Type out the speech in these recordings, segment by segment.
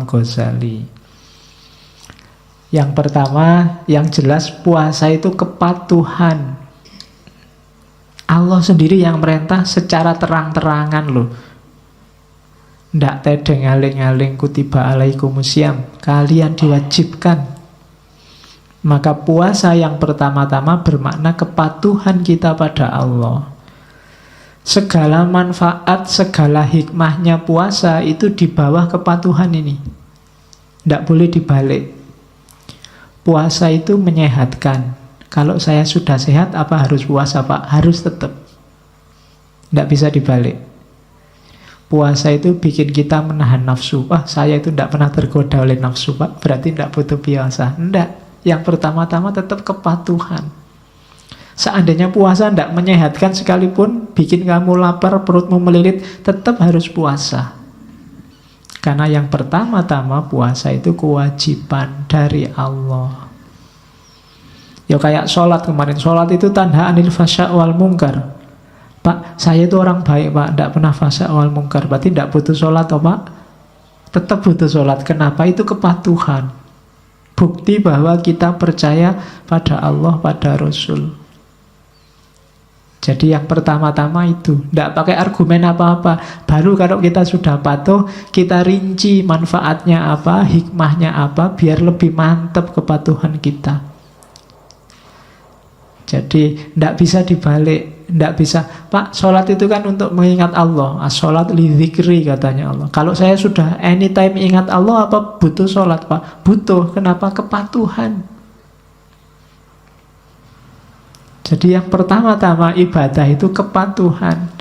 Ghazali. Yang pertama, yang jelas puasa itu kepatuhan. Allah sendiri yang merintah secara terang-terangan loh. Ndak tedeng aling-aling kutiba alaikumusiyam. Kalian diwajibkan. Maka puasa yang pertama-tama bermakna kepatuhan kita pada Allah. Segala manfaat, segala hikmahnya puasa itu di bawah kepatuhan ini. Ndak boleh dibalik. Puasa itu menyehatkan. Kalau saya sudah sehat, apa harus puasa, Pak? Harus tetap. Nggak bisa dibalik. Puasa itu bikin kita menahan nafsu. Wah, saya itu nggak pernah tergoda oleh nafsu, Pak. Berarti nggak butuh puasa. Nggak. Yang pertama-tama tetap kepatuhan. Seandainya puasa nggak menyehatkan sekalipun, bikin kamu lapar, perutmu melilit, tetap harus puasa. Karena yang pertama-tama puasa itu kewajiban dari Allah. Ya kayak sholat kemarin. Sholat itu tanha anil fasya' wal mungkar. Pak, saya itu orang baik, Pak. Tidak pernah fasya' wal mungkar. Berarti tidak butuh sholat, oh, Pak? Tetap butuh sholat. Kenapa? Itu kepatuhan. Bukti bahwa kita percaya pada Allah, pada Rasul. Jadi yang pertama-tama itu. Tidak pakai argumen apa-apa. Baru kalau kita sudah patuh, kita rinci manfaatnya apa, hikmahnya apa, biar lebih mantap kepatuhan kita. Jadi tidak bisa dibalik, tidak bisa. Pak, sholat itu kan untuk mengingat Allah. Sholat li dzikri katanya Allah. Kalau saya sudah anytime ingat Allah, apa butuh sholat, Pak? Butuh. Kenapa? Kepatuhan. Jadi yang pertama-tama ibadah itu kepatuhan.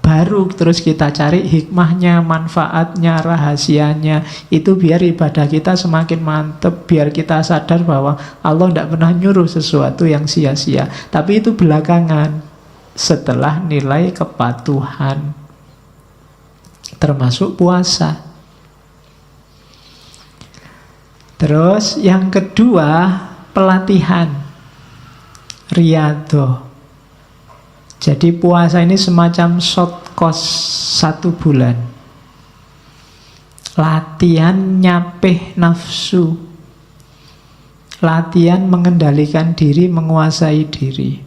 Baru terus kita cari hikmahnya, manfaatnya, rahasianya. Itu biar ibadah kita semakin mantep. Biar kita sadar bahwa Allah tidak pernah nyuruh sesuatu yang sia-sia. Tapi itu belakangan. Setelah nilai kepatuhan. Termasuk puasa. Terus yang kedua, pelatihan. Riyadhah. Jadi puasa ini semacam short course 1 bulan. Latihan nyapih nafsu. Latihan mengendalikan diri, menguasai diri.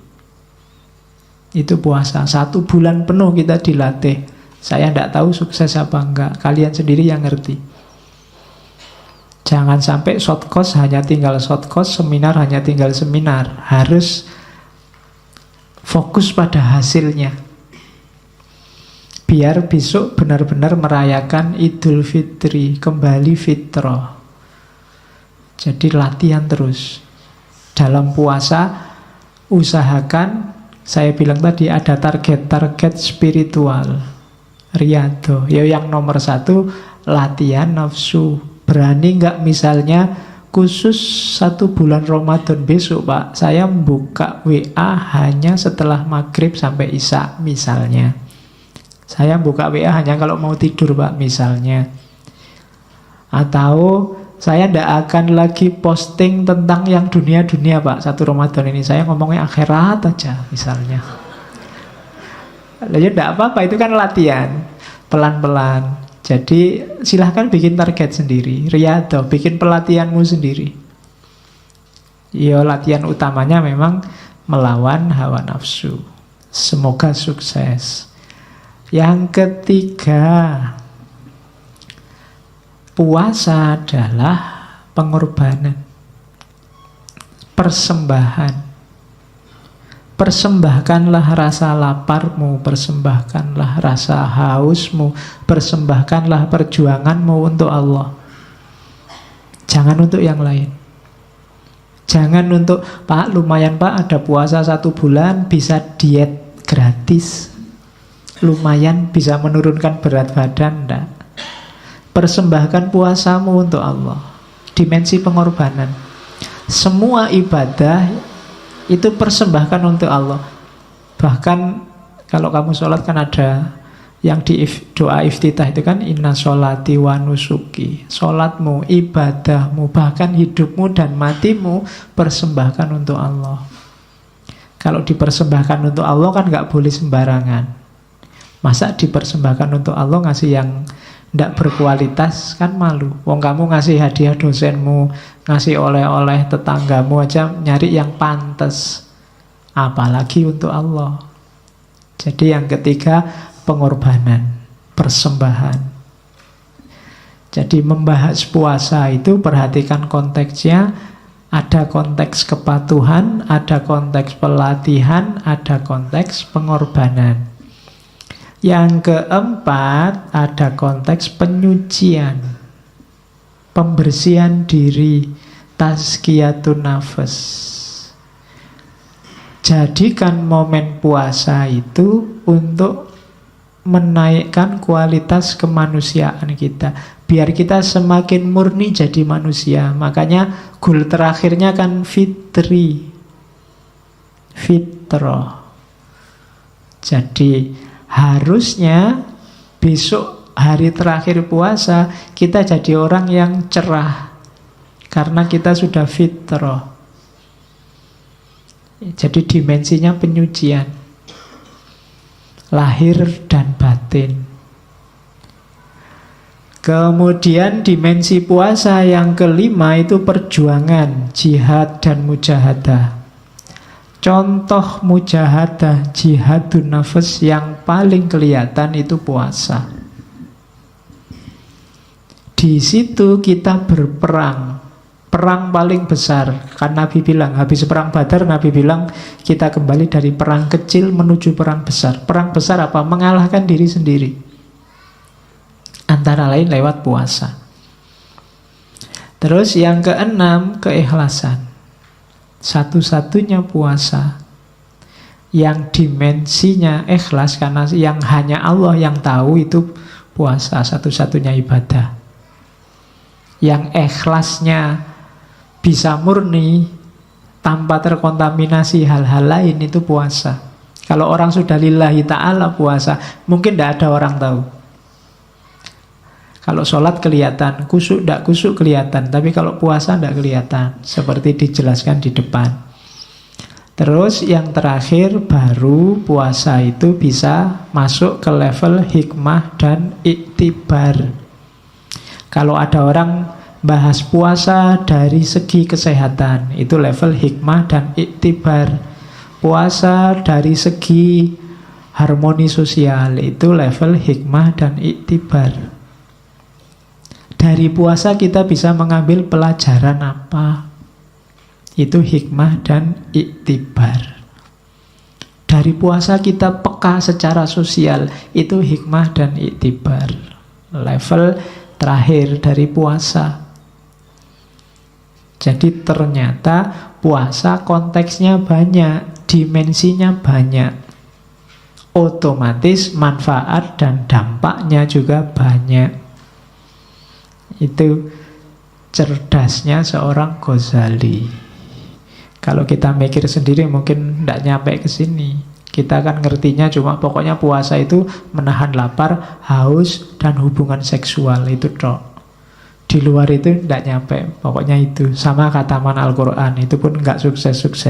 Itu puasa. 1 bulan penuh kita dilatih. Saya tidak tahu sukses apa enggak. Kalian sendiri yang ngerti. Jangan sampai short course hanya tinggal short course, seminar hanya tinggal seminar. Harus fokus pada hasilnya. Biar besok benar-benar merayakan Idul Fitri, kembali fitrah. Jadi latihan terus. Dalam puasa, usahakan, saya bilang tadi ada target-target spiritual. Riyadhah. Ya yang nomor 1, latihan nafsu. Berani nggak misalnya khusus 1 bulan Ramadan besok, Pak, saya buka WA hanya setelah maghrib sampai isya misalnya. Saya buka WA hanya kalau mau tidur, Pak, misalnya. Atau saya tidak akan lagi posting tentang yang dunia-dunia, Pak, 1 Ramadan ini. Saya ngomongnya akhirat aja misalnya. Ya tidak apa-apa, itu kan latihan. Pelan-pelan. Jadi silahkan bikin target sendiri. Riyadhah, bikin pelatihanmu sendiri. Ya latihan utamanya memang melawan hawa nafsu. Semoga sukses. Yang ketiga, puasa adalah pengorbanan, persembahan. Persembahkanlah rasa laparmu, persembahkanlah rasa hausmu, persembahkanlah perjuanganmu untuk Allah. Jangan untuk yang lain. Jangan untuk, Pak, lumayan Pak, ada puasa 1 bulan, bisa diet gratis. Lumayan bisa menurunkan berat badan, enggak. Persembahkan puasamu untuk Allah. Dimensi pengorbanan. Semua ibadah itu persembahkan untuk Allah. Bahkan kalau kamu sholat kan ada yang di doa iftitah itu kan inna sholati wa nusuki. Sholatmu, ibadahmu, bahkan hidupmu dan matimu persembahkan untuk Allah. Kalau dipersembahkan untuk Allah kan gak boleh sembarangan. Masa dipersembahkan untuk Allah ngasih yang tidak berkualitas, kan malu. Wong kamu ngasih hadiah dosenmu, ngasih oleh-oleh tetanggamu aja nyari yang pantas, apalagi untuk Allah. Jadi yang ketiga, pengorbanan, persembahan. Jadi membahas puasa itu perhatikan konteksnya. Ada konteks kepatuhan, ada konteks pelatihan, ada konteks pengorbanan. Yang keempat, ada konteks penyucian, pembersihan diri, tazkiyatun nafas. Jadikan momen puasa itu untuk menaikkan kualitas kemanusiaan kita, biar kita semakin murni jadi manusia. Makanya goal terakhirnya kan fitri, fitrah. Jadi harusnya besok hari terakhir puasa kita jadi orang yang cerah, karena kita sudah fitrah. Jadi dimensinya penyucian, lahir dan batin. Kemudian dimensi puasa yang kelima itu perjuangan, jihad dan mujahadah. Contoh mujahadah, jihadun nafas yang paling kelihatan itu puasa. Di situ kita berperang, perang paling besar. Kan Nabi bilang, habis perang Badar, Nabi bilang kita kembali dari perang kecil menuju perang besar. Perang besar apa? Mengalahkan diri sendiri. Antara lain lewat puasa. Terus yang keenam, keikhlasan. Satu-satunya puasa yang dimensinya ikhlas, karena yang hanya Allah yang tahu, itu puasa, satu-satunya ibadah. Yang ikhlasnya bisa murni tanpa terkontaminasi hal-hal lain, itu puasa. Kalau orang sudah lillahi ta'ala puasa, mungkin tidak ada orang tahu. Kalau sholat kelihatan, kusuk tidak kusuk kelihatan, tapi kalau puasa tidak kelihatan, seperti dijelaskan di depan. Terus yang terakhir, baru puasa itu bisa masuk ke level hikmah dan iktibar. Kalau ada orang bahas puasa dari segi kesehatan, itu level hikmah dan iktibar. Puasa dari segi harmoni sosial, itu level hikmah dan iktibar. Dari puasa kita bisa mengambil pelajaran apa? Itu hikmah dan iktibar. Dari puasa kita peka secara sosial, itu hikmah dan iktibar. Level terakhir dari puasa. Jadi ternyata puasa konteksnya banyak, dimensinya banyak. Otomatis manfaat dan dampaknya juga banyak. Itu cerdasnya seorang Ghazali. Kalau kita mikir sendiri mungkin tidak nyampe ke sini. Kita kan ngertinya cuma pokoknya puasa itu menahan lapar, haus, dan hubungan seksual, itu tok. Di luar itu tidak nyampe. Pokoknya itu sama khataman Al-Quran, itu pun nggak sukses-sukses.